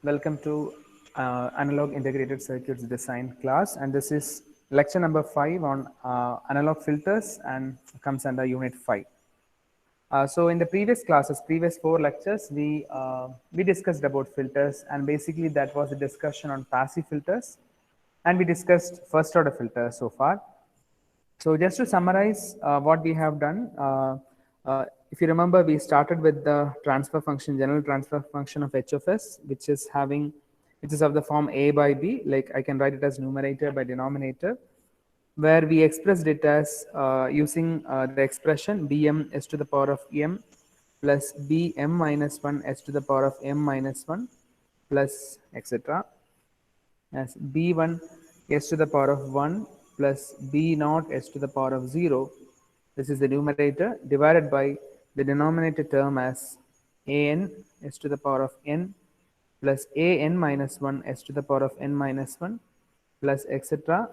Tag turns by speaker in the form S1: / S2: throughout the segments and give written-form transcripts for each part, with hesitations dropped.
S1: Welcome to Analog Integrated Circuits Design class, and this is lecture number 5 on analog filters and comes under unit 5. So in the previous classes, previous 4 lectures, we discussed about filters, and basically that was a discussion on passive filters, and we discussed first order filters so far. So just to summarize what we have done, if you remember, we started with the transfer function, general transfer function of h of s, which is of the form a by b. Like I can write it as numerator by denominator, where we expressed it as using the expression bm s to the power of m plus bm minus 1 s to the power of m minus 1 plus etc. as b1 s to the power of 1 plus b naught s to the power of 0. This is the numerator divided by the denominator term as an s to the power of n plus an minus 1 s to the power of n minus 1 plus etc.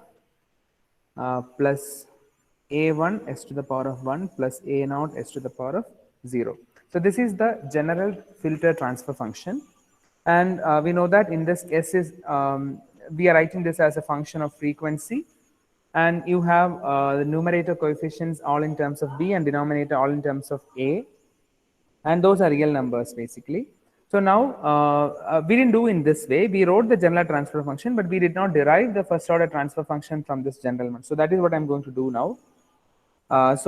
S1: Plus a1 s to the power of 1 plus a naught s to the power of 0. So this is the general filter transfer function, and we know that in this s is we are writing this as a function of frequency, and you have the numerator coefficients all in terms of b and denominator all in terms of a, and those are real numbers basically. So now we didn't do in this way. We wrote the general transfer function, but we did not derive the first order transfer function from this general one. So that is what I'm going to do now. As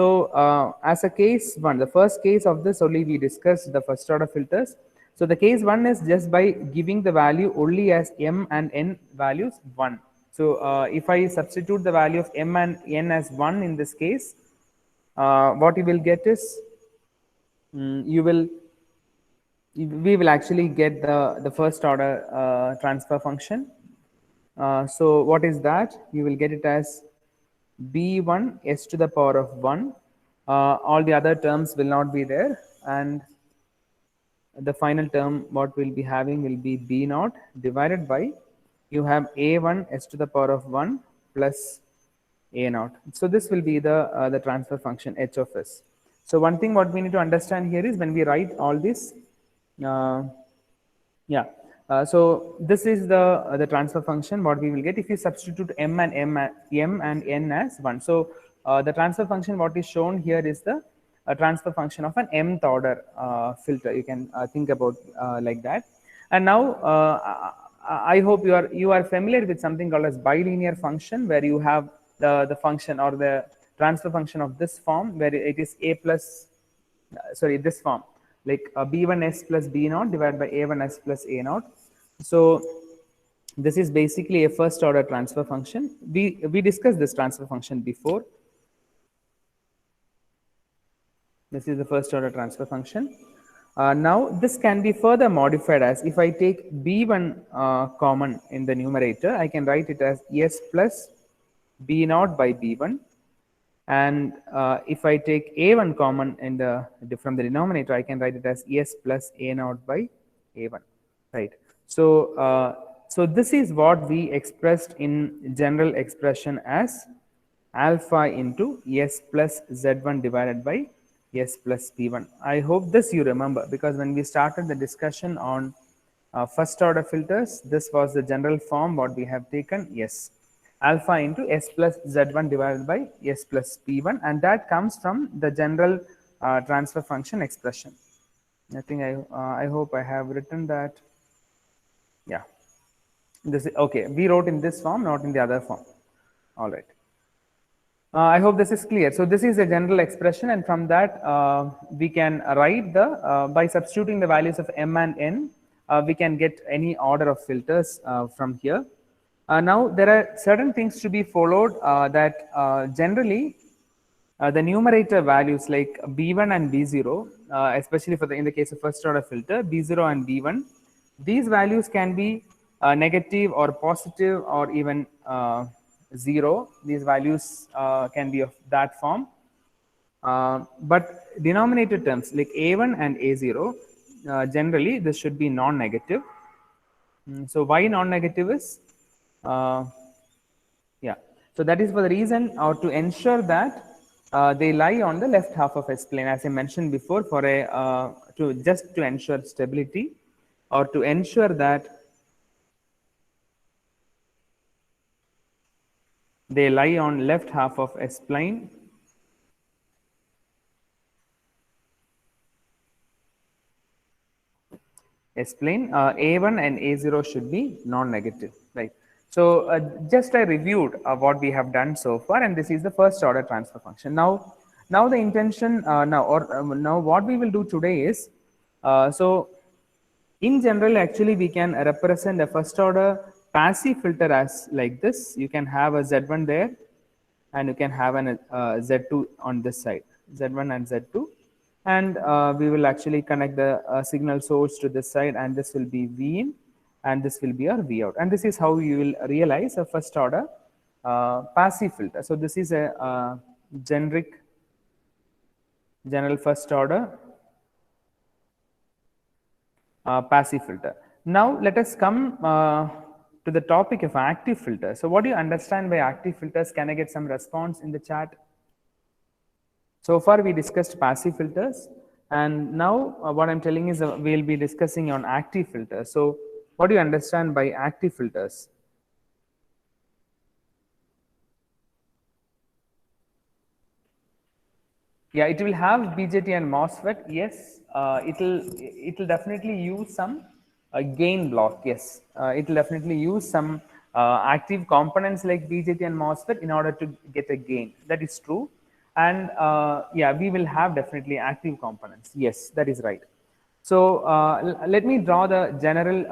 S1: a case one, the first case of this only we discussed the first order filters. So the case one is just by giving the value only as m and n values 1. So if I substitute the value of m and n as 1 in this case, what you will get is we will actually get the first order transfer function. So what is that? You will get it as b1 s to the power of 1. All the other terms will not be there, and the final term what we'll be having will be b naught divided by, you have a1 s to the power of 1 plus a naught. So this will be the transfer function h of s. So one thing what we need to understand here is when we write all this, so this is the transfer function what we will get if you substitute m and n as 1. So the transfer function what is shown here is the transfer function of an mth order filter. You can think about like that. And now I hope you are familiar with something called as bilinear function, where you have the function or the transfer function of this form, where it is a plus this form, like b1s plus b naught divided by a1s plus a naught. So this is basically a first order transfer function. We discussed this transfer function before. This is the first order transfer function. Now this can be further modified as, if I take b1 common in the numerator, I can write it as s plus b naught by b1. And if I take a1 common in from the denominator, I can write it as s plus a naught by a1, right? So so this is what we expressed in general expression as alpha into s plus z1 divided by s plus p1. I hope this you remember, because when we started the discussion on first order filters, this was the general form what we have taken, yes, alpha into s plus z1 divided by s plus p1, and that comes from the general transfer function expression. I think I hope I have written that. Yeah, this is okay. We wrote in this form, not in the other form. All right. I hope this is clear. So this is a general expression, and from that we can write by substituting the values of m and n, we can get any order of filters from here. Now there are certain things to be followed, that generally the numerator values like b1 and b0, especially in the case of first order filter, b0 and b1, these values can be negative or positive or even 0. These values can be of that form. But denominator terms like a1 and a0, generally this should be non-negative. So why non-negative is, so that is for the reason, or to ensure that they lie on the left half of S-plane, as I mentioned before, for a to ensure stability, or to ensure that They lie on left half of S plane. S plane, A1 and A0 should be non-negative, right? So just I reviewed what we have done so far, and this is the first order transfer function. Now the intention now what we will do today is so in general, actually, we can represent a first order passive filter as like this. You can have a Z1 there, and you can have an Z2 on this side, Z1 and Z2. And we will actually connect the signal source to this side, and this will be V in, and this will be our V out. And this is how you will realize a first order passive filter. So this is a general first order passive filter. Now let us come to the topic of active filters. So what do you understand by active filters? Can I get some response in the chat? So far we discussed passive filters, and now what I'm telling is we'll be discussing on active filters. So what do you understand by active filters? Yeah, it will have BJT and MOSFET. Yes, it'll definitely use some gain block. Yes, it'll definitely use some active components like BJT and MOSFET in order to get a gain. That is true. And yeah, we will have definitely active components. Yes, that is right. So let me draw the general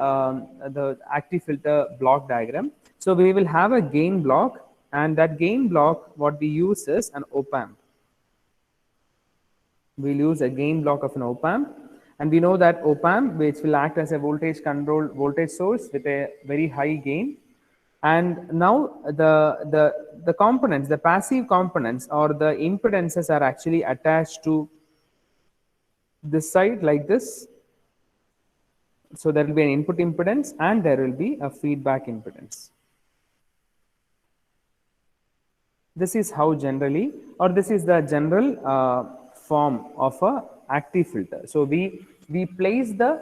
S1: the active filter block diagram. So we will have a gain block, and that gain block, what we use is an op-amp. We'll use a gain block of an op-amp, and we know that op-amp, which will act as a voltage controlled voltage source with a very high gain. And now the components, the passive components or the impedances are actually attached to this side like this. So there will be an input impedance and there will be a feedback impedance. This is how generally, or this is the general form of a active filter. So we place the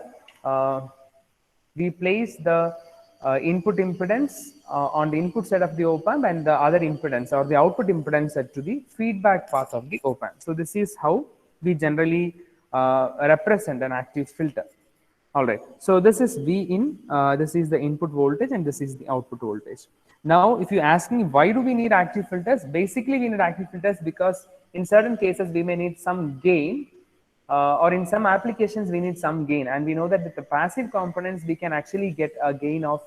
S1: input impedance on the input side of the op-amp, and the other impedance or the output impedance set to the feedback path of the op-amp. So this is how we generally represent an active filter. All right, so this is V in, this is the input voltage, and this is the output voltage. Now, if you ask me why do we need active filters, basically we need active filters because in certain cases we may need some gain, or in some applications we need some gain, and we know that with the passive components we can actually get a gain of,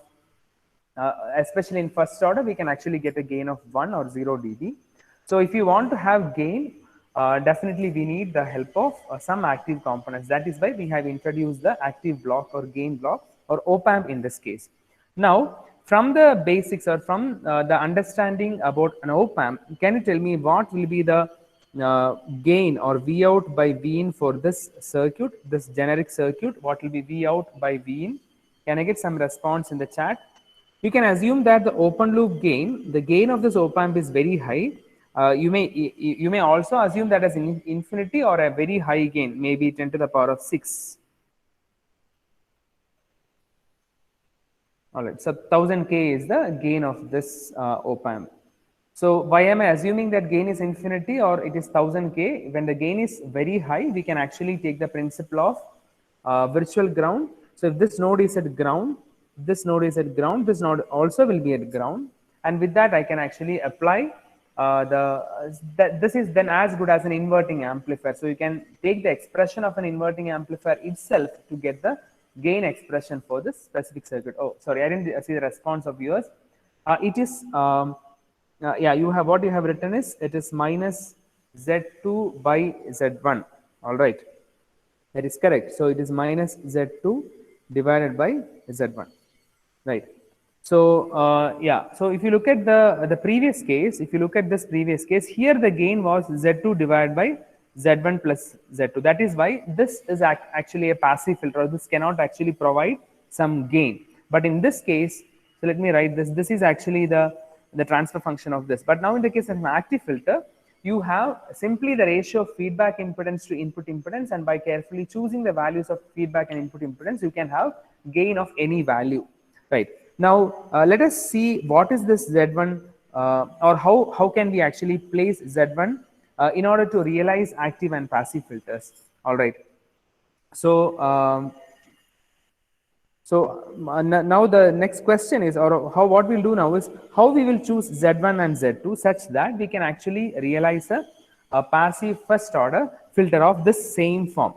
S1: especially in first order, we can actually get a gain of 1 or 0 dB. So if you want to have gain, definitely we need the help of some active components. That is why we have introduced the active block or gain block or op-amp in this case. Now, from the basics or from the understanding about an op-amp, can you tell me what will be the gain or V out by V in for this circuit, this generic circuit? What will be V out by V in? Can I get some response in the chat? You can assume that the open loop gain, the gain of this op-amp is very high. You may also assume that as infinity or a very high gain, maybe 10 to the power of 6. All right, so 1000K is the gain of this op-amp. So why am I assuming that gain is infinity or it is 1000K? When the gain is very high, we can actually take the principle of virtual ground. So if this node is at ground, this node is at ground, this node also will be at ground, and with that I can actually apply this is then as good as an inverting amplifier. So you can take the expression of an inverting amplifier itself to get the gain expression for this specific circuit. Oh, sorry, I didn't see the response of yours. It is yeah, you have, what you have written is it is minus Z2 by Z1. All right, that is correct. So it is minus Z2 divided by Z1, right? So yeah, so if you look at the previous case, if you look at this previous case, here the gain was Z2 divided by Z1 plus Z2. That is why this is actually a passive filter. This cannot actually provide some gain. But in this case, so let me write this. This is actually the transfer function of this. But now in the case of an active filter, you have simply the ratio of feedback impedance to input impedance, and by carefully choosing the values of feedback and input impedance, you can have gain of any value, right? Now let us see what is this Z1 or how can we actually place Z1 in order to realize active and passive filters. All right. So now the next question is, or how what we'll do now is how we will choose Z1 and Z2 such that we can actually realize a passive first order filter of this same form,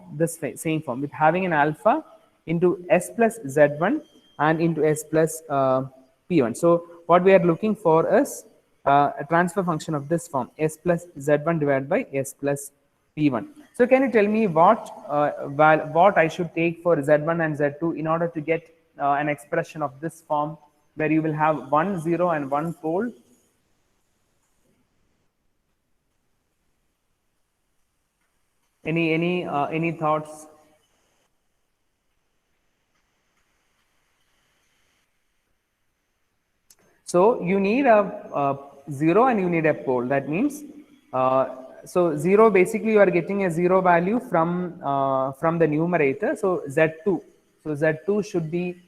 S1: same form with having an alpha into S plus Z1 and into S plus P1. So what we are looking for is a transfer function of this form, S plus Z1 divided by S plus P1. So can you tell me what I should take for Z1 and Z2 in order to get an expression of this form where you will have 1 0 and 1 pole? Any thoughts? So you need a 0 and you need a pole. That means so 0 basically you are getting a 0 value from the numerator. So Z2. So Z2 should be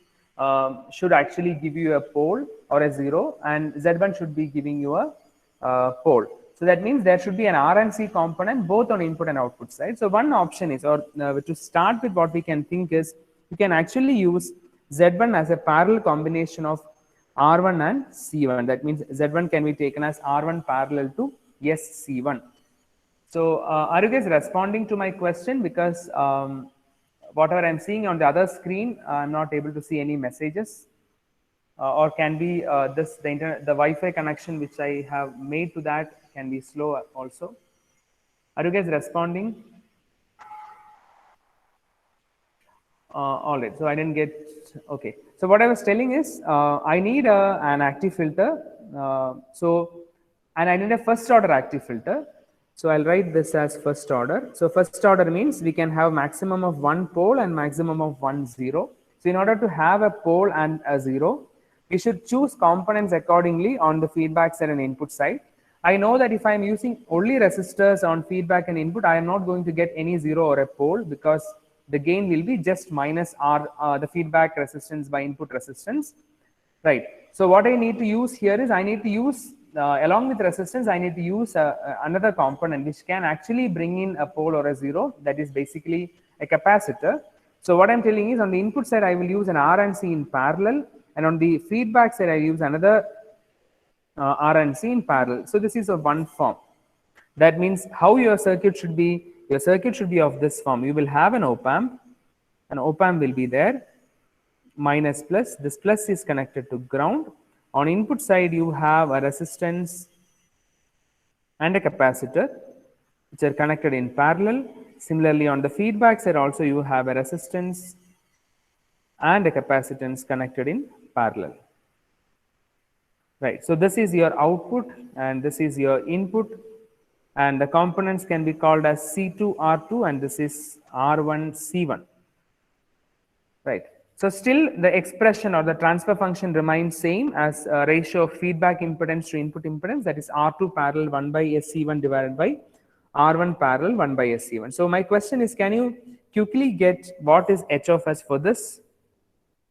S1: should actually give you a pole or a 0, and Z1 should be giving you a pole. So that means there should be an RNC component both on input and output side. So one option is, or to start with, what we can think is you can actually use Z1 as a parallel combination of R1 and C1. That means Z1 can be taken as R1 parallel to SC1. So are you guys responding to my question? Because whatever I'm seeing on the other screen, I'm not able to see any messages. Or can be the Wi-Fi connection which I have made to that can be slow also. Are you guys responding? All right, so I didn't get, okay. So what I was telling is I need an active filter. And I need a first order active filter. So I'll write this as first order. So first order means we can have maximum of 1 pole and maximum of 1 0. So in order to have a pole and a 0, we should choose components accordingly on the feedback side and input side. I know that if I'm using only resistors on feedback and input, I am not going to get any 0 or a pole, because the gain will be just minus R, the feedback resistance by input resistance, right? So what I need to use here is I need to use, along with resistance, I need to use another component which can actually bring in a pole or a 0, that is basically a capacitor. So what I'm telling is, on the input side, I will use an R and C in parallel, and on the feedback side, I use another R and C in parallel. So this is a one form. That means how your circuit should be. Your circuit should be of this form. You will have an op-amp will be there, minus plus. This plus is connected to ground. On input side, you have a resistance and a capacitor which are connected in parallel. Similarly, on the feedback side also, you have a resistance and a capacitance connected in parallel. Right, so this is your output and this is your input, and the components can be called as C2 R2 and this is R1 C1. Right, so still the expression or the transfer function remains same as a ratio of feedback impedance to input impedance, that is R2 parallel 1 by SC1 divided by R1 parallel 1 by SC1. So my question is, can you quickly get what is H of S for this?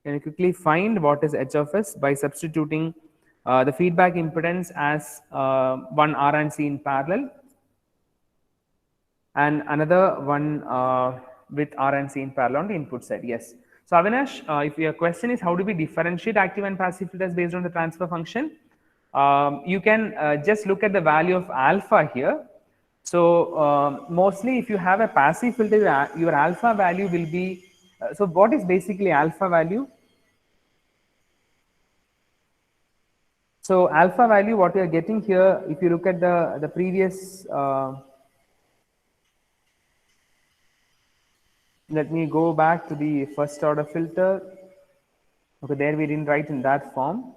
S1: Can you quickly find what is H of S by substituting the feedback impedance as one R and C in parallel and another one with R and C in parallel on the input side? Yes. So Avinash, if your question is how do we differentiate active and passive filters based on the transfer function, you can just look at the value of alpha here. So mostly if you have a passive filter, your alpha value will be, so what is basically alpha value? So alpha value, what you are getting here, if you look at the previous, let me go back to the first order filter. Okay, there we didn't write in that form.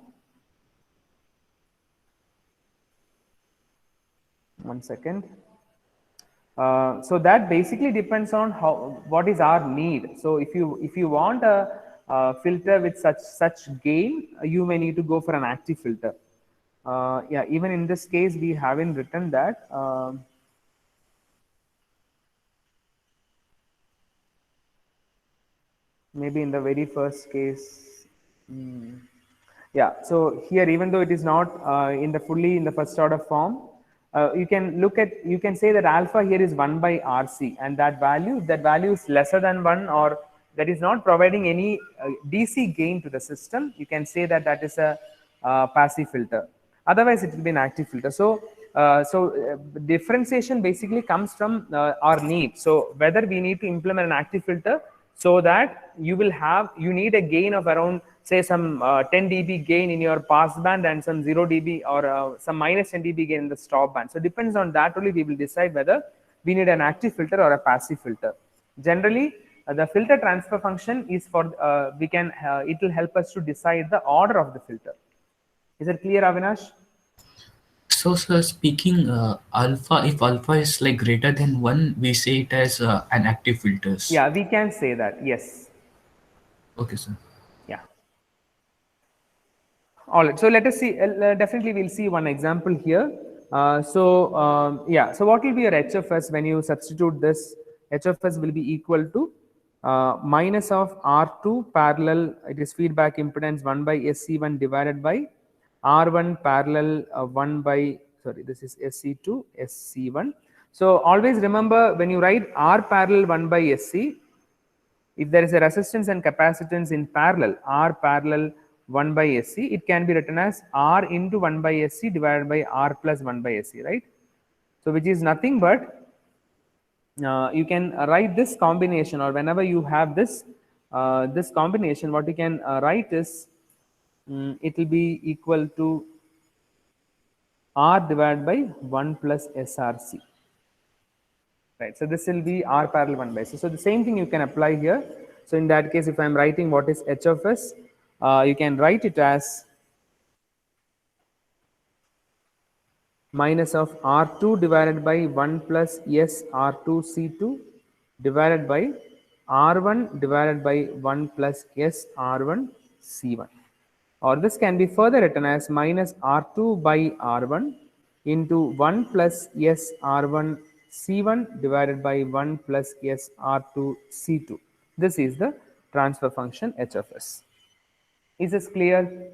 S1: One second. So that basically depends on what is our need. So if you want a filter with such gain, you may need to go for an active filter. Yeah, even in this case, we haven't written that. Maybe in the very first case. Yeah, so here, even though it is not in the fully in the first order form, you can say that alpha here is 1 by RC, and that value is lesser than 1, or that is not providing any DC gain to the system. You can say that that is a passive filter. Otherwise, it will be an active filter. Differentiation basically comes from our need. So whether we need to implement an active filter, so that you need a gain of around, say, some 10 dB gain in your pass band and some 0 dB or some minus 10 dB gain in the stop band. So depends on that only we will decide whether we need an active filter or a passive filter. Generally, the filter transfer function is for it will help us to decide the order of the filter. Is it clear, Avinash?
S2: So, sir, speaking alpha, if alpha is like greater than 1, we say it as an active filters.
S1: Yeah, we can say that. Yes.
S2: Okay, sir.
S1: Yeah. All right. So let us see. Definitely, we'll see one example here. Yeah. So what will be your HFS when you substitute this? HFS will be equal to minus of R2 parallel. It is feedback impedance 1 by SC1 divided by R1 parallel 1 by, sorry, this is SC2 SC1. So always remember, when you write R parallel 1 by SC, if there is a resistance and capacitance in parallel, R parallel 1 by SC, it can be written as R into 1 by SC divided by R plus 1 by SC, right? So which is nothing but, you can write this combination, or whenever you have this combination, what you can write is, it will be equal to R divided by 1 plus SRC. Right, so this will be R parallel 1 by C. So the same thing you can apply here. So in that case, if I am writing what is H of S, you can write it as minus of R2 divided by 1 plus S R2 C2 divided by R1 divided by 1 plus S R1 C1. Or this can be further written as minus R2 by R1 into 1 plus S R1 C1 divided by 1 plus S R2 C2. This is the transfer function H of S. Is this clear?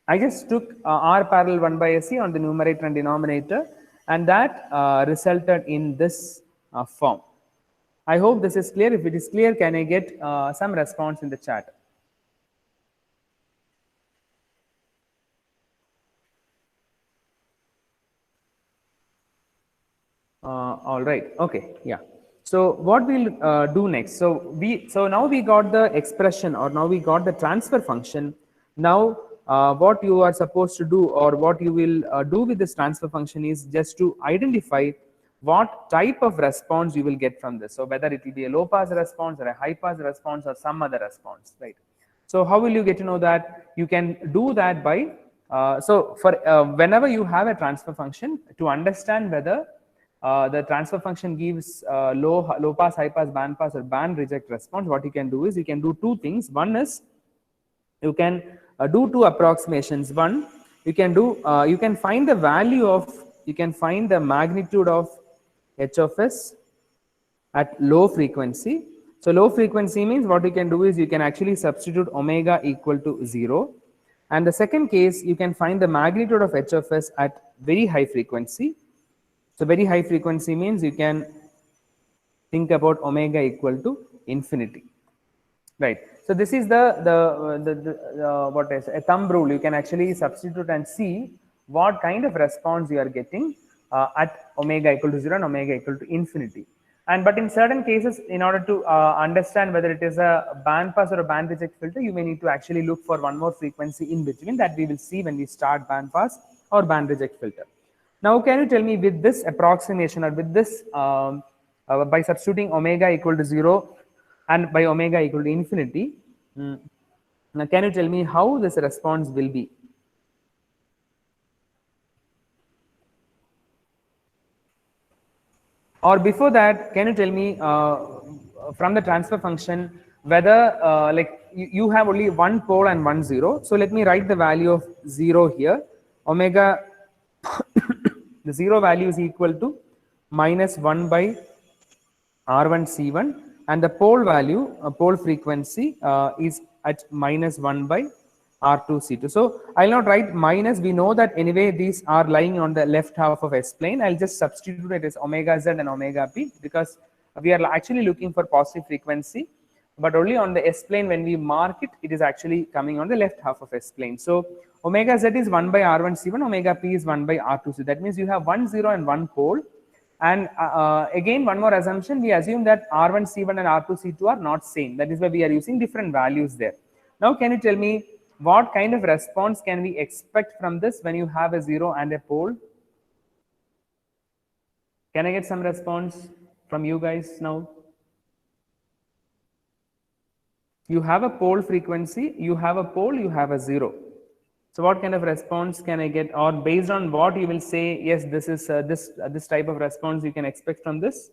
S1: I just took R parallel 1 by SC on the numerator and denominator, and that resulted in this form. I hope this is clear. If it is clear, can I get some response in the chat? All right. Okay. Yeah. So what we'll do next? So now we got the expression, or now we got the transfer function. Now what you are supposed to do, or what you will do with this transfer function, is just to identify what type of response you will get from this. So whether it will be a low pass response or a high pass response or some other response, right? So how will you get to know that? You can do that by whenever you have a transfer function, to understand whether the transfer function gives low pass, high pass, band pass, or band reject response, what you can do is you can do two things. One is you can do two approximations. One, you can do you can find the value of, you can find the magnitude of H of S at low frequency. So low frequency means what you can do is you can actually substitute omega equal to 0. And the second case, you can find the magnitude of H of S at very high frequency. So very high frequency means you can think about omega equal to infinity, right? So this is what is a thumb rule. You can actually substitute and see what kind of response you are getting at omega equal to 0 and omega equal to infinity. But in certain cases, in order to understand whether it is a band pass or a band reject filter, you may need to actually look for one more frequency in between, that we will see when we start band pass or band reject filter. Now, can you tell me, with this approximation, or with this by substituting omega equal to 0 and by omega equal to infinity, now can you tell me how this response will be? Or before that, can you tell me from the transfer function whether you have only one pole and one zero? So let me write the value of 0 here. Omega the 0 value is equal to minus 1 by R1 C1, and the pole value, pole frequency is at minus 1 by R2 C2. So I'll not write minus. We know that anyway these are lying on the left half of S plane. I'll just substitute it as omega z and omega p, because we are actually looking for positive frequency, but only on the S plane. When we mark it, it is actually coming on the left half of S plane. So omega z is 1 by R1 C1, omega p is 1 by R2 C. That means you have 1 0 and 1 pole. And again, one more assumption, we assume that R1 C1 and R2 C2 are not same. That is why we are using different values there. Now, can you tell me what kind of response can we expect from this when you have a 0 and a pole? Can I get some response from you guys now? You have a pole frequency, you have a pole, you have a 0. So what kind of response can I get, or based on what you will say, yes, this is this type of response you can expect from this?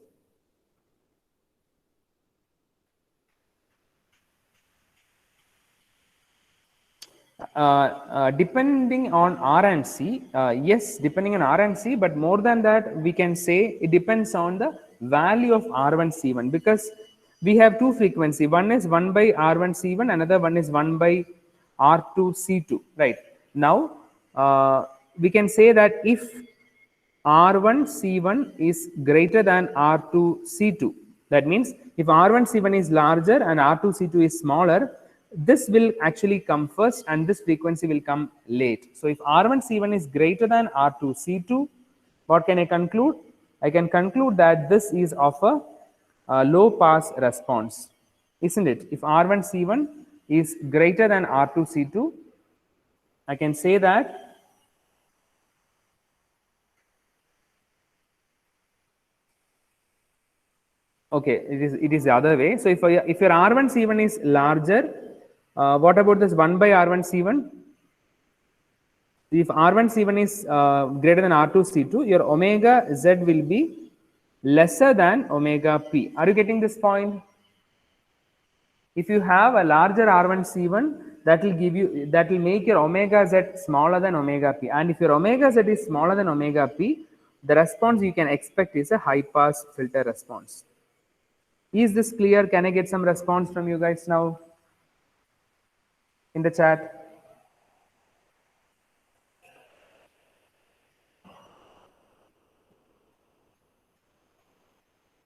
S1: Depending on R and C, yes, depending on R and C, but more than that, we can say it depends on the value of R1 C1, because we have two frequency. One is 1 by R1 C1, another one is 1 by R2 C2, right? Now, we can say that if R1 C1 is greater than R2 C2, that means if R1 C1 is larger and R2 C2 is smaller, this will actually come first and this frequency will come late. So if R1 C1 is greater than R2 C2, what can I conclude? I can conclude that this is of a low pass response, isn't it? If R1 C1 is greater than R2 C2, I can say that okay, it is the other way. So if your R1 C1 is larger, what about this 1 by R1 C1? If R1 C1 is greater than R2 C2, your omega Z will be lesser than omega P. Are you getting this point? If you have a larger R1 C1, that will make your omega Z smaller than omega P. And if your omega Z is smaller than omega P, the response you can expect is a high pass filter response. Is this clear? Can I get some response from you guys now in the chat?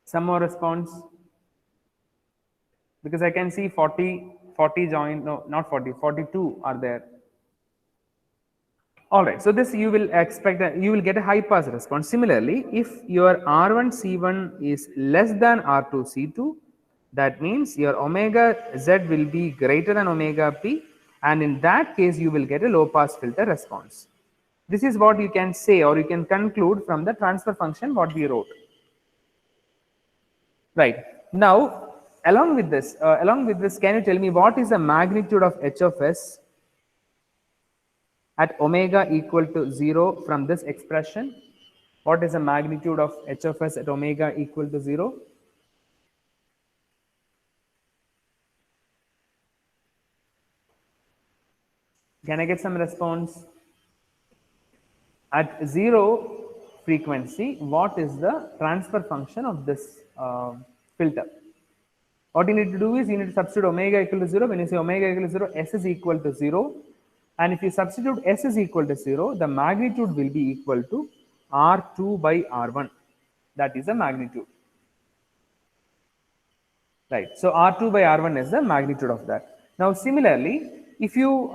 S1: Some more response? Because I can see 40 join, no, not 40, 42 are there. All right, so this you will expect that you will get a high pass response. Similarly, if your R1 C1 is less than R2 C2, that means your omega Z will be greater than omega P, and in that case you will get a low pass filter response. This is what you can say, or you can conclude from the transfer function what we wrote. Right. Now, along with this, can you tell me what is the magnitude of H of S at omega equal to 0 from this expression? What is the magnitude of H of S at omega equal to 0? Can I get some response? At 0 frequency, what is the transfer function of this filter? What you need to do is you need to substitute omega equal to 0. When you say omega equal to 0, S is equal to 0. And if you substitute S is equal to 0, the magnitude will be equal to R2 by R1. That is the magnitude. Right. So R2 by R1 is the magnitude of that. Now, similarly, if you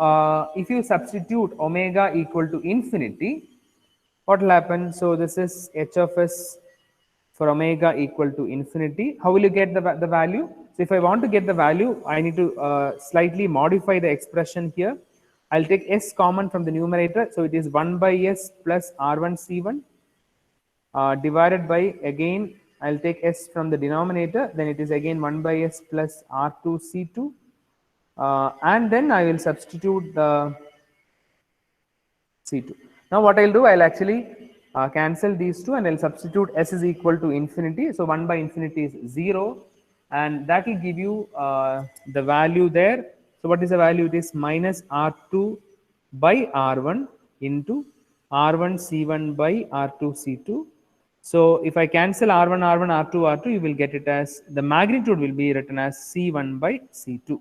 S1: substitute omega equal to infinity, what will happen? So this is H of S for omega equal to infinity. How will you get the value? So if I want to get the value, I need to slightly modify the expression here. I'll take S common from the numerator. So it is 1 by S plus R1 C1 divided by, again, I'll take S from the denominator. Then it is again 1 by S plus R2 C2. And then I will substitute the C2. Now what I'll do, I'll actually cancel these two and I'll substitute S is equal to infinity. So 1 by infinity is 0, and that will give you the value there. So what is the value? It is minus R2 by R1 into R1 C1 by R2 C2. So if I cancel R1, R1, R2, R2, you will get it as, the magnitude will be written as C1 by C2.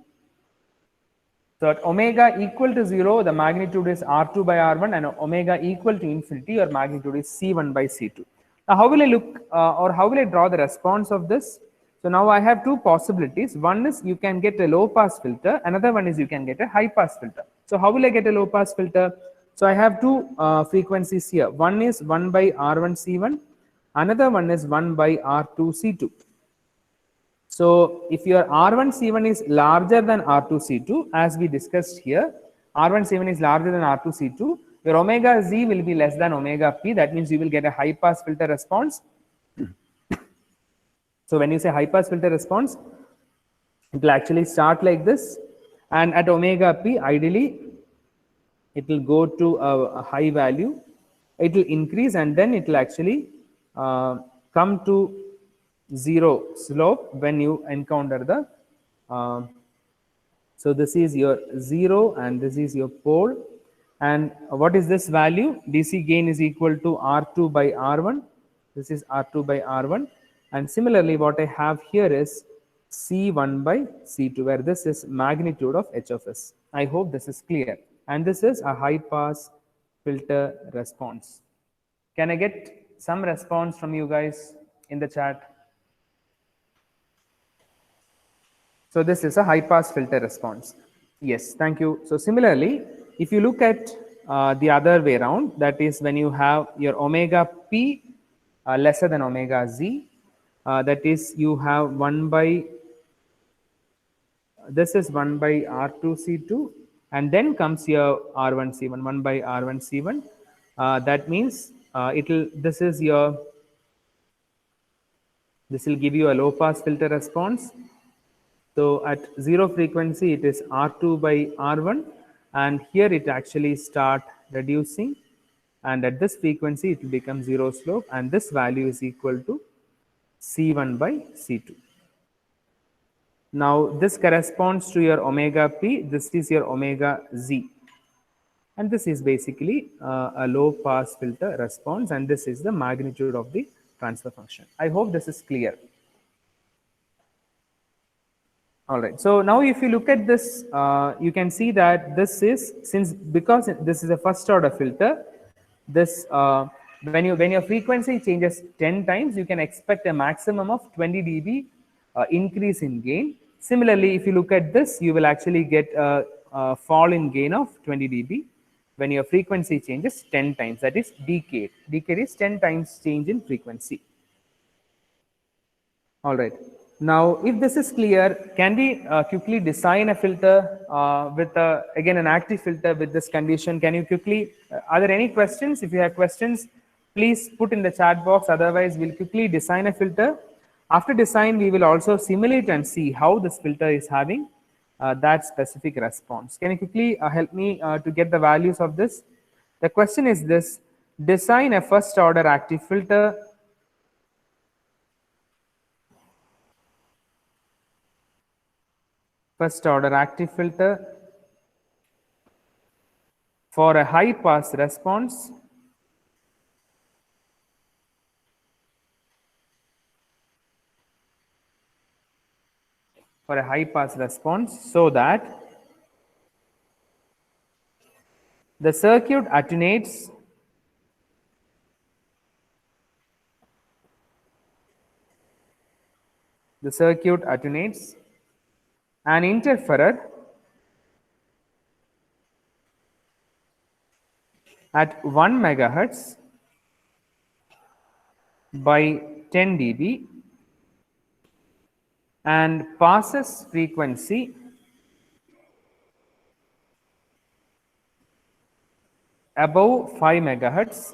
S1: So So at omega equal to 0, the magnitude is R2 by R1, and omega equal to infinity, your magnitude is C1 by C2. Now, how will I look or how will I draw the response of this? So now I have two possibilities. One is you can get a low pass filter. Another one is you can get a high pass filter. So how will I get a low pass filter? So I have two frequencies here. One is 1 by R1 C1. Another one is 1 by R2 C2. So if your R1 C1 is larger than R2 C2, as we discussed here, R1 C1 is larger than R2 C2, your omega Z will be less than omega P. That means you will get a high pass filter response. So when you say high pass filter response, it will actually start like this, and at omega P, ideally, it will go to a high value. It will increase, and then it will actually come to zero slope when you encounter the so this is your 0 and this is your pole, and what is this value? DC gain is equal to R2 by R1. This is R2 by R1, and similarly what I have here is C1 by C2, where this is magnitude of H of S. I hope this is clear, and this is a high pass filter response. Can I get some response from you guys in the chat? So this is a high pass filter response. Yes, thank you. So similarly, if you look at the other way around, that is when you have your omega P lesser than omega Z, that is you have 1 by, this is 1 by R2 C2, and then comes your R1 C1, 1 by R1 C1. That means this will give you a low pass filter response. So at 0 frequency, it is R2 by R1, and here it actually start reducing, and at this frequency, it will become 0 slope, and this value is equal to C1 by C2. Now, this corresponds to your omega P, this is your omega Z, and this is basically a low pass filter response, and this is the magnitude of the transfer function. I hope this is clear. All right, so now if you look at this, you can see that this is, because this is a first order filter, this when your frequency changes 10 times, you can expect a maximum of 20 dB increase in gain. Similarly, if you look at this, you will actually get a fall in gain of 20 dB when your frequency changes 10 times, that is decade. Decade is 10 times change in frequency. All right. Now, if this is clear, can we quickly design a filter with again an active filter with this condition? Can you quickly, are there any questions? If you have questions, please put in the chat box. Otherwise, we'll quickly design a filter. After design, we will also simulate and see how this filter is having that specific response. Can you quickly help me to get the values of this? The question is this: design a first order active filter for a high pass response so that the circuit attenuates an interferer at 1 megahertz by 10 dB and passes frequency above 5 megahertz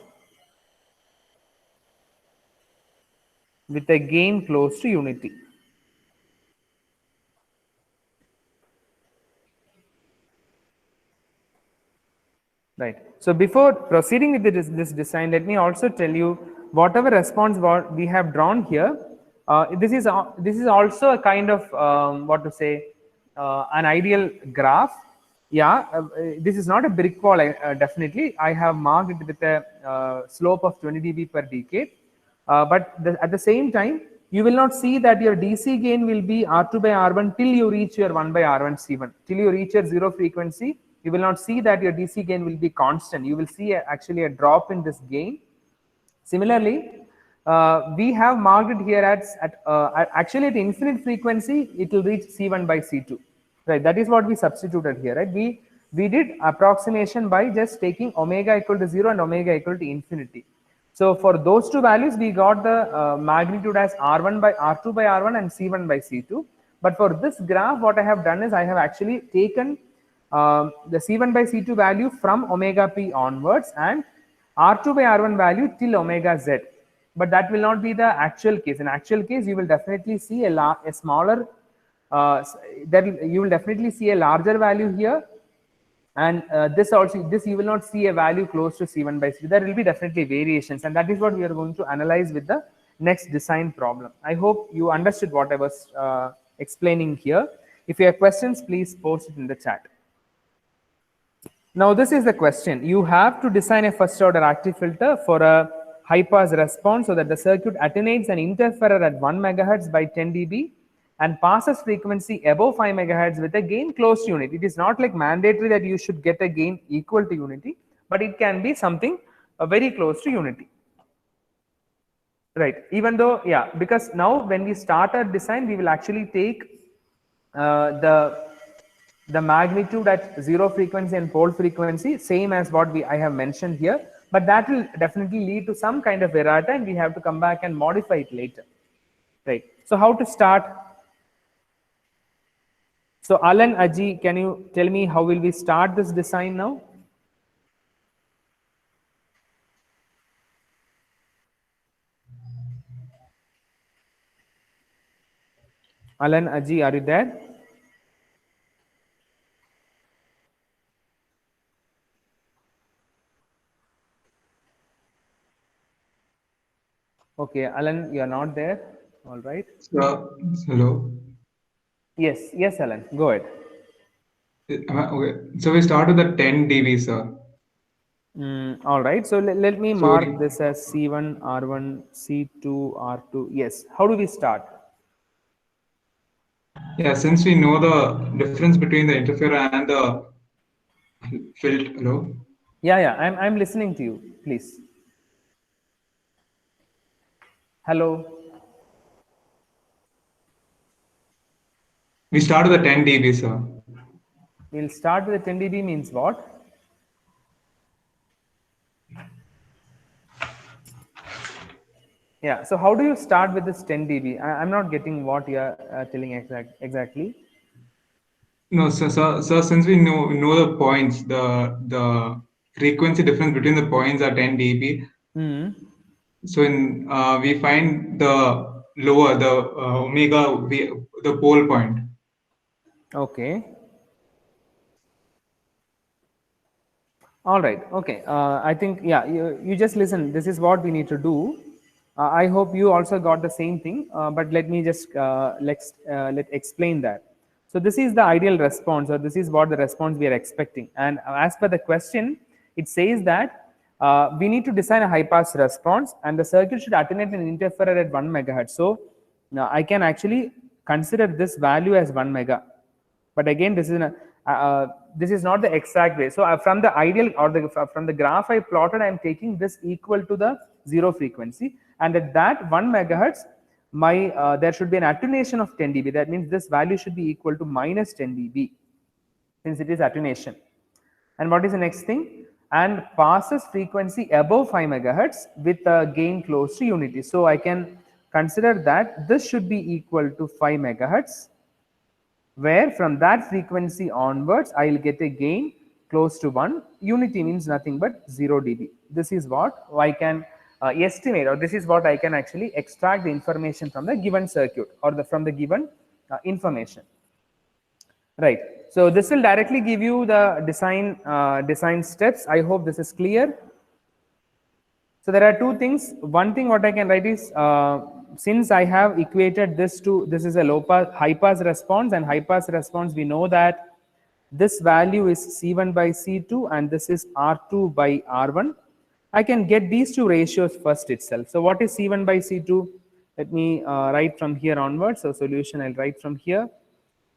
S1: with a gain close to unity. Right. So before proceeding with this design, let me also tell you whatever response we have drawn here. This is also a kind of an ideal graph. Yeah, this is not a brick wall. Definitely, I have marked it with a slope of 20 dB per decade. But at the same time, you will not see that your DC gain will be R2 by R1 till you reach your 1 by R1 C1. Till you reach your zero frequency, you will not see that your DC gain will be constant. You will see actually a drop in this gain. Similarly, we have marked it here actually at infinite frequency, it will reach C1 by C2. Right, that is what we substituted here, right? We did approximation by just taking omega equal to 0 and omega equal to infinity. So for those two values, we got the magnitude as R1 by R2 by R1 and C1 by C2. But for this graph, what I have done is I have actually taken the C1 by C2 value from omega p onwards and R2 by R1 value till omega z. But that will not be the actual case. In actual case, you will definitely see a smaller, you will definitely see a larger value here. And this you will not see a value close to C1 by C2. There will be definitely variations, and that is what we are going to analyze with the next design problem. I hope you understood what I was explaining here. If you have questions, please post it in the chat. Now this is the question. You have to design a first order active filter for a high pass response so that the circuit attenuates an interferer at 1 megahertz by 10 dB and passes frequency above 5 megahertz with a gain close to unity. It is not like mandatory that you should get a gain equal to unity, but it can be something very close to unity. Right, even though, yeah, because now when we start our design, we will actually take the magnitude at zero frequency and pole frequency, same as what I have mentioned here, but that will definitely lead to some kind of errata and we have to come back and modify it later. Right, so how to start? So Alan, Aji, can you tell me how will we start this design now? Alan, Aji, are you there? Okay, Alan, you are not there. All right.
S3: Hello.
S1: Yes, yes, Alan, go ahead.
S3: Okay, so we start with the 10 dB, sir.
S1: All right, so let me mark this as C1, R1, C2, R2. Yes, how do we start?
S3: Yeah, since we know the difference between the interferer and the filter. Hello?
S1: Yeah, I'm listening to you, please. Hello.
S3: We start with the 10 dB, sir.
S1: We'll start with the 10 dB means what? Yeah, so how do you start with this 10 dB? I'm not getting what you are telling exactly.
S3: No, so since we know the points, the frequency difference between the points are 10 dB. So we find the lower, the omega, the pole point.
S1: Okay. All right. Okay. I think, yeah, you just listen. This is what we need to do. I hope you also got the same thing, but let me just let's explain that. So this is the ideal response, or this is what the response we are expecting. And as per the question, it says that we need to design a high pass response, and the circuit should attenuate an interferer at 1 megahertz. So now I can actually consider this value as 1 mega. But again, this is not the exact way. So from the ideal or from the graph I plotted, I am taking this equal to the zero frequency, and at that 1 megahertz, there should be an attenuation of 10 dB. That means this value should be equal to minus 10 dB, since it is attenuation. And what is the next thing? And passes frequency above 5 megahertz with a gain close to unity. So I can consider that this should be equal to 5 megahertz, where from that frequency onwards, I will get a gain close to 1. Unity means nothing but 0 dB. This is what I can estimate, or this is what I can actually extract the information from the given circuit, or from the given information. Right. So this will directly give you the design steps. I hope this is clear. So there are two things. One thing what I can write is, since I have equated this to, this is a high pass response, and high pass response, we know that this value is C1 by C2 and this is R2 by R1. I can get these two ratios first itself. So what is C1 by C2? Let me write from here onwards. So solution I'll write from here.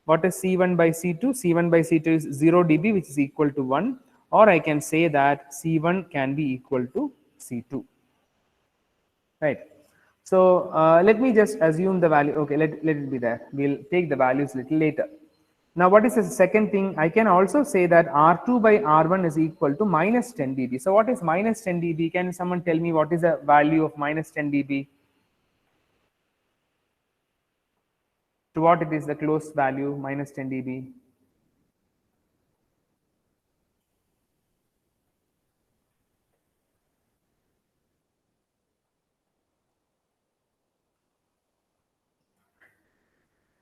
S1: What is C1 by C2? C1 by C2 is 0 dB, which is equal to 1. Or I can say that C1 can be equal to C2. Right. So let me just assume the value. Okay, let it be there. We'll take the values a little later. Now, what is the second thing? I can also say that R2 by R1 is equal to minus 10 dB. So what is minus 10 dB? Can someone tell me what is the value of minus 10 dB? To what it is the close value, minus 10 dB?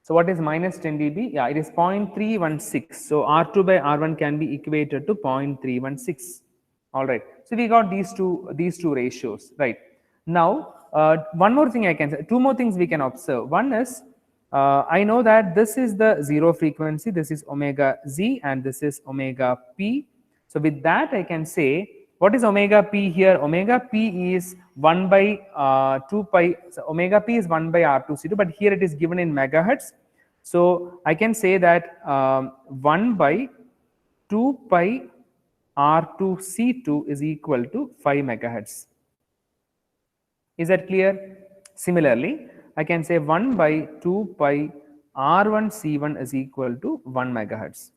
S1: So what is minus 10 dB? Yeah, it is 0.316. So R2 by R1 can be equated to 0.316. All right. So we got these two ratios, right? Now, one more thing I can say, two more things we can observe. One is, I know that this is the zero frequency, this is omega z, and this is omega p. So with that, I can say, what is omega p here? Omega p is 1 by 2 pi. So omega p is 1 by R2C2, but here it is given in megahertz. So I can say that 1 by 2 pi R2C2 is equal to 5 megahertz. Is that clear? Similarly, I can say 1 by 2 pi R1C1 is equal to 1 megahertz.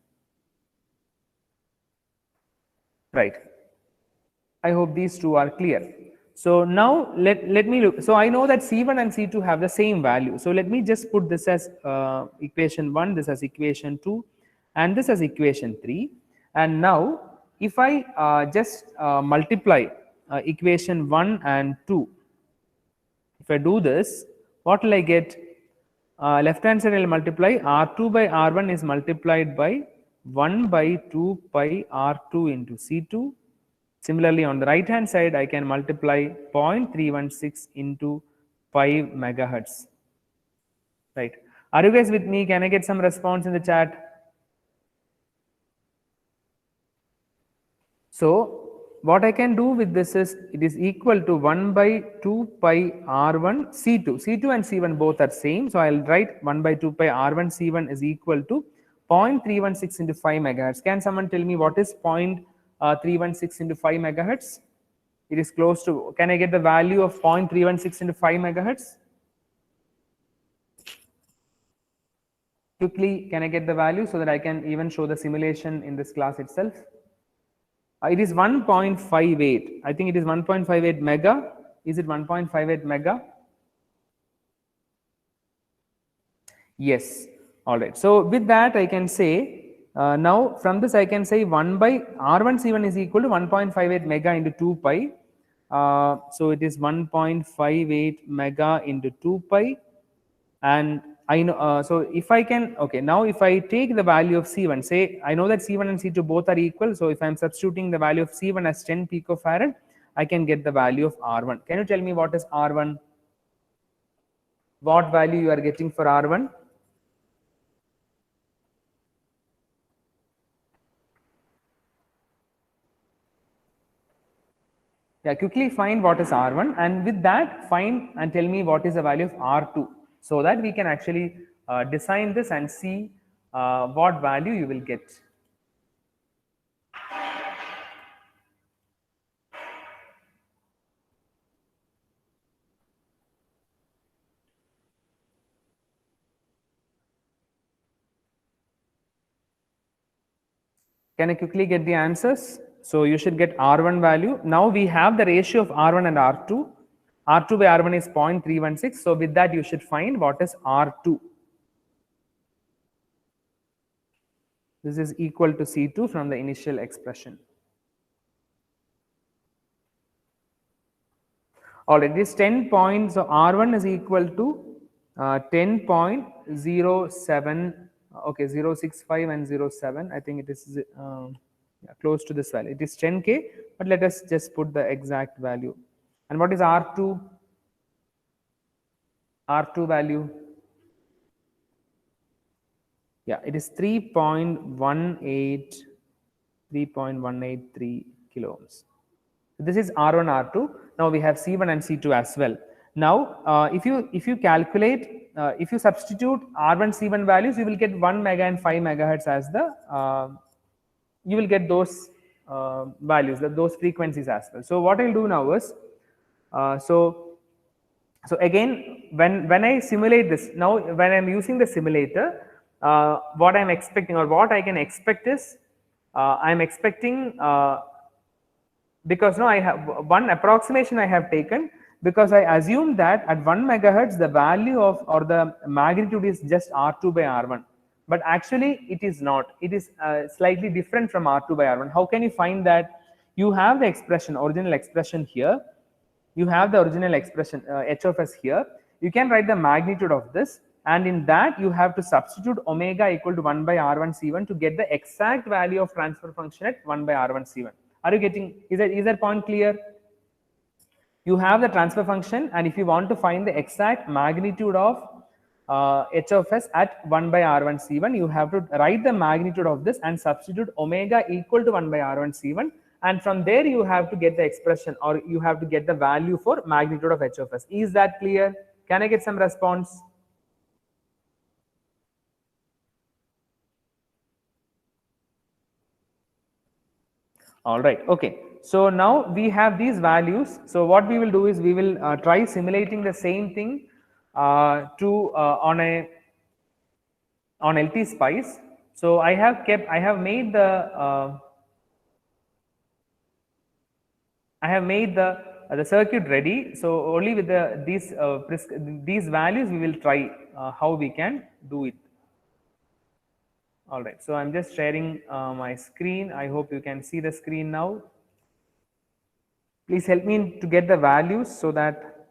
S1: Right. I hope these two are clear. So now let me look. So I know that C1 and C2 have the same value. So let me just put this as equation 1, this as equation 2, and this as equation 3. And now if I just multiply equation 1 and 2, if I do this, what will I get? Left hand side I will multiply R2 by R1 is multiplied by 1 by 2 pi R2 into C2. Similarly, on the right hand side, I can multiply 0.316 into 5 megahertz. Right. Are you guys with me? Can I get some response in the chat? So what I can do with this is, it is equal to 1 by 2 pi R1 C2. C2 and C1 both are same. So I'll write 1 by 2 pi R1 C1 is equal to 0.316 into 5 megahertz. Can someone tell me what is 0.316 into 5 megahertz? It is close to, can I get the value of 0.316 into 5 megahertz? Quickly, can I get the value so that I can even show the simulation in this class itself? It is 1.58. I think it is 1.58 mega. Is it 1.58 mega? Yes. All right. So with that, I can say, now from this I can say 1 by R1C1 is equal to 1.58 mega into 2 pi. So it is 1.58 mega into 2 pi. And I know, so if I can, okay, now if I take the value of C1, say I know that C1 and C2 both are equal. So if I'm substituting the value of C1 as 10 picofarad, I can get the value of R1. Can you tell me what is R1? What value you are getting for R1? Yeah, quickly find what is R1, and with that find and tell me what is the value of R2, so that we can actually design this and see what value you will get. Can I quickly get the answers? So you should get R1 value. Now we have the ratio of R1 and R2. R2 by R1 is 0.316. So with that you should find what is R2. This is equal to C2 from the initial expression. Alright, it is 10 points. So R1 is equal to 10.07. Okay, 065 and 07. I think it is close to this value. It is 10K, but let us just put the exact value. And what is R2? R2 value? Yeah, it is 3.183 kilo ohms. This is R1, R2. Now we have C1 and C2 as well. Now, if you calculate, if you substitute R1 C1 values, you will get 1 mega and 5 megahertz as the you will get those values, those frequencies as well. So what I'll do now is, so again, when I simulate this, now when I'm using the simulator, what I'm expecting, or what I can expect is, I'm expecting, because now I have one approximation I have taken, because I assume that at 1 megahertz the value of, or the magnitude is just R2 by R1, but actually it is not. It is slightly different from R2 by R1. How can you find that? You have the expression, original expression here. You have the original expression h of s here. You can write the magnitude of this, and in that you have to substitute omega equal to 1 by R1 C1 to get the exact value of transfer function at 1 by R1 C1. Are you getting, is that point clear? You have the transfer function, and if you want to find the exact magnitude of h of s at 1 by R1 C1, you have to write the magnitude of this and substitute omega equal to 1 by R1 C1, and from there you have to get the expression, or you have to get the value for magnitude of h of s. Is that clear? Can I get some response? All right, okay. So now we have these values. So what we will do is we will try simulating the same thing on LT Spice. So I have made the the circuit ready. So only with these values we will try how we can do it. All right, so I'm just sharing my screen. I hope you can see the screen now. Please help me to get the values so that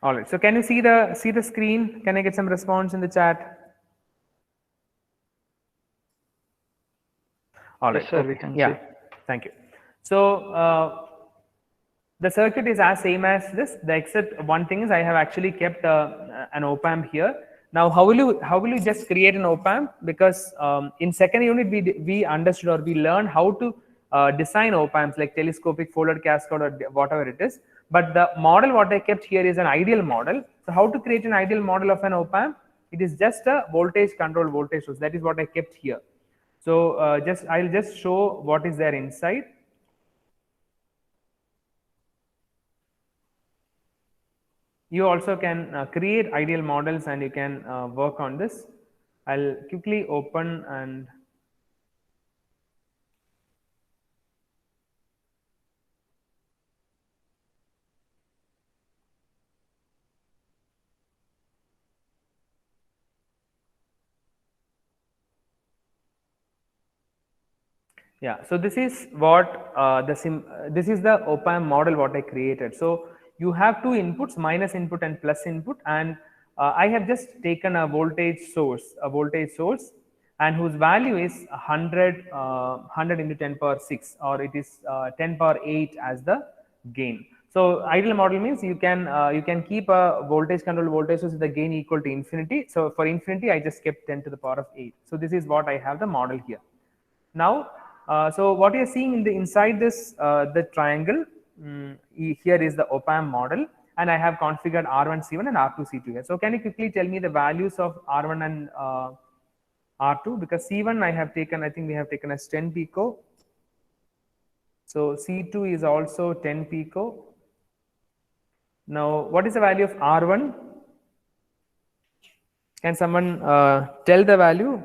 S1: all right. So can you see the screen? Can I get some response in the chat? All right.
S4: Yes, sir, we can
S1: see. Thank you. So the circuit is as same as this. The except one thing is I have actually kept an op amp here. Now, how will you just create an op amp? Because in second unit we understood, or we learned how to design op amps like telescopic, folded cascade, or whatever it is. But the model what I kept here is an ideal model. So how to create an ideal model of an op amp? It is just a voltage control voltage source. That is what I kept here. So I'll just show what is there inside. You also can create ideal models, and you can work on this. I'll quickly open and yeah. So this is what this is the op amp model what I created. So you have two inputs, minus input and plus input, and I have just taken a voltage source, and whose value is 100 into 10 power 6, or it is 10 power 8 as the gain. So ideal model means you can keep a voltage control voltage source with the gain equal to infinity. So for infinity, I just kept 10 to the power of 8. So this is what I have the model here. Now, so what you're seeing inside this the triangle. Here is the op amp model, and I have configured R1 C1 and R2 C2 here. So can you quickly tell me the values of R1 and R2? Because C1 I have taken, I think we have taken as 10 pico. So C2 is also 10 pico. Now, what is the value of R1? Can someone tell the value?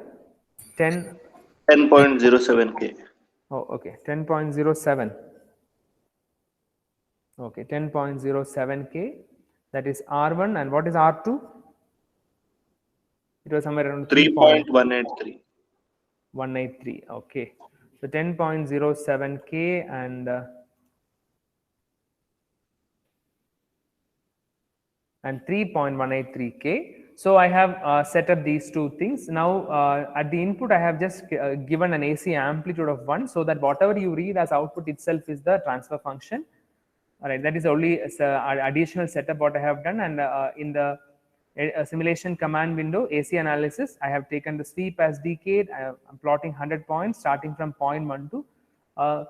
S5: 10.07K.
S1: Oh, okay, 10.07. Okay, 10.07K. That is R1, and what is R2? It was somewhere around
S5: 3.183.
S1: 183. Okay, so 10.07K and 3.183K. So I have set up these two things. Now at the input, I have just given an AC amplitude of 1, so that whatever you read as output itself is the transfer function. All right, that is only additional setup what I have done, and in a simulation command window, AC analysis. I have taken the sweep as decade. I'm plotting 100 points starting from 0.1 to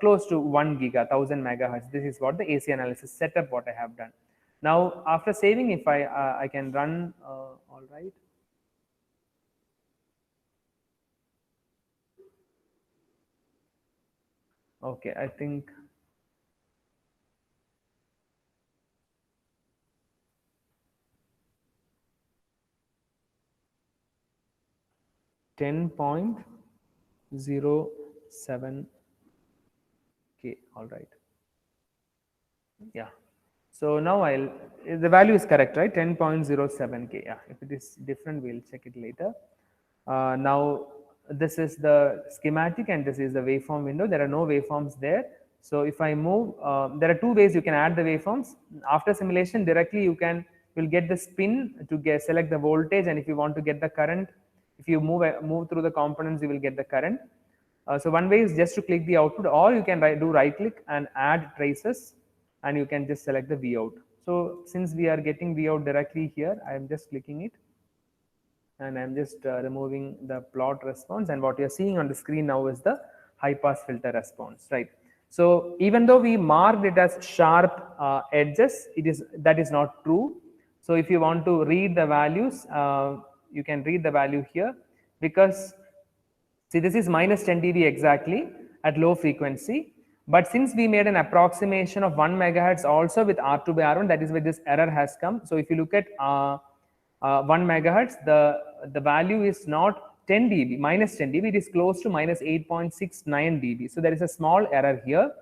S1: close to 1 giga, 1000 megahertz. This is what the AC analysis setup what I have done. Now, after saving, if I can run, all right. Okay, I think. $10.07K, all right. Yeah. So now the value is correct, right? 10.07K. Yeah, if it is different, we'll check it later. Now, this is the schematic and this is the waveform window. There are no waveforms there. So if I move, there are two ways you can add the waveforms. After simulation, directly you'll get the spin to select the voltage, and if you want to get the current, if you move through the components, you will get the current. So one way is just to click the output, or you can do right click and add traces, and you can just select the Vout. So since we are getting Vout directly here, I am just clicking it, and I'm just removing the plot response, and what you're seeing on the screen now is the high pass filter response, right? So even though we marked it as sharp edges, that is not true. So if you want to read the values, you can read the value here, because see, this is minus 10 dB exactly at low frequency. But since we made an approximation of 1 megahertz also with R2 by R1, that is where this error has come. So if you look at 1 megahertz, the value is not 10 dB, minus 10 dB, it is close to minus 8.69 dB. So there is a small error here.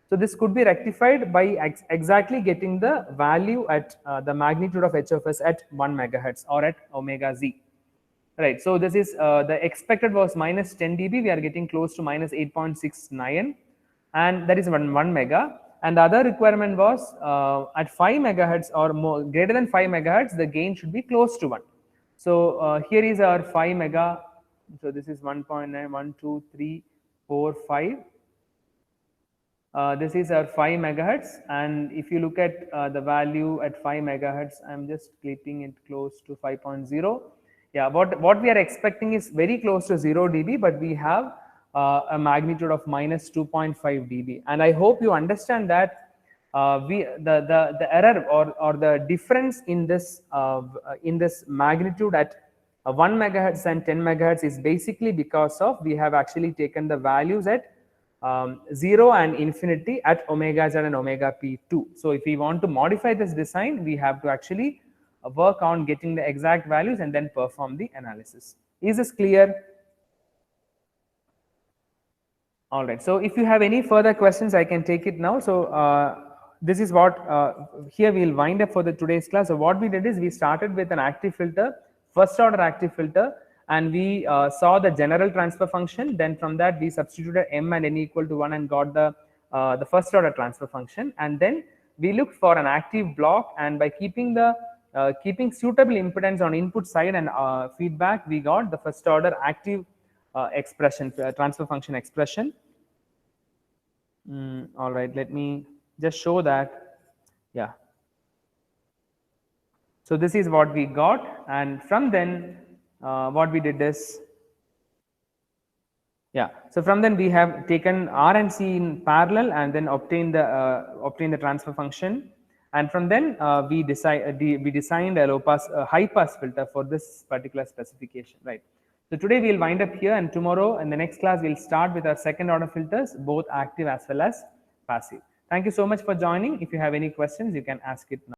S1: So this could be rectified by exactly getting the value at the magnitude of HFS at 1 megahertz or at omega z. Right, so this is the expected was minus 10 dB, we are getting close to minus 8.69, and that is 1 mega. And the other requirement was at 5 megahertz or more, greater than 5 megahertz, the gain should be close to 1. So here is our 5 mega. So this is 1.9, 1, 2, 3, 4, 5. This is our 5 megahertz, and if you look at the value at 5 megahertz, I'm just clipping it close to 5.0. Yeah, what we are expecting is very close to 0 dB, but we have a magnitude of minus 2.5 dB. And I hope you understand that the error or the difference in this magnitude at 1 megahertz and 10 megahertz is basically because of we have actually taken the values at 0 and infinity at omega z and omega p2. So if we want to modify this design, we have to actually work on getting the exact values and then perform the analysis. Is this clear? All right. So if you have any further questions, I can take it now. So this is what here we'll wind up for the today's class. So what we did is we started with an active filter, first order active filter, and we saw the general transfer function. Then from that we substituted m and n equal to 1 and got the first order transfer function. And then we looked for an active block, and by keeping suitable impedance on input side and feedback, we got the first order active expression, transfer function expression. All right, let me just show that. Yeah. So this is what we got, and from then what we did is, yeah. So from then we have taken R and C in parallel and then obtained the transfer function. And from then we designed a low pass, high pass filter for this particular specification, right? So today we'll wind up here, and tomorrow in the next class we'll start with our second order filters, both active as well as passive. Thank you so much for joining. If you have any questions, you can ask it now.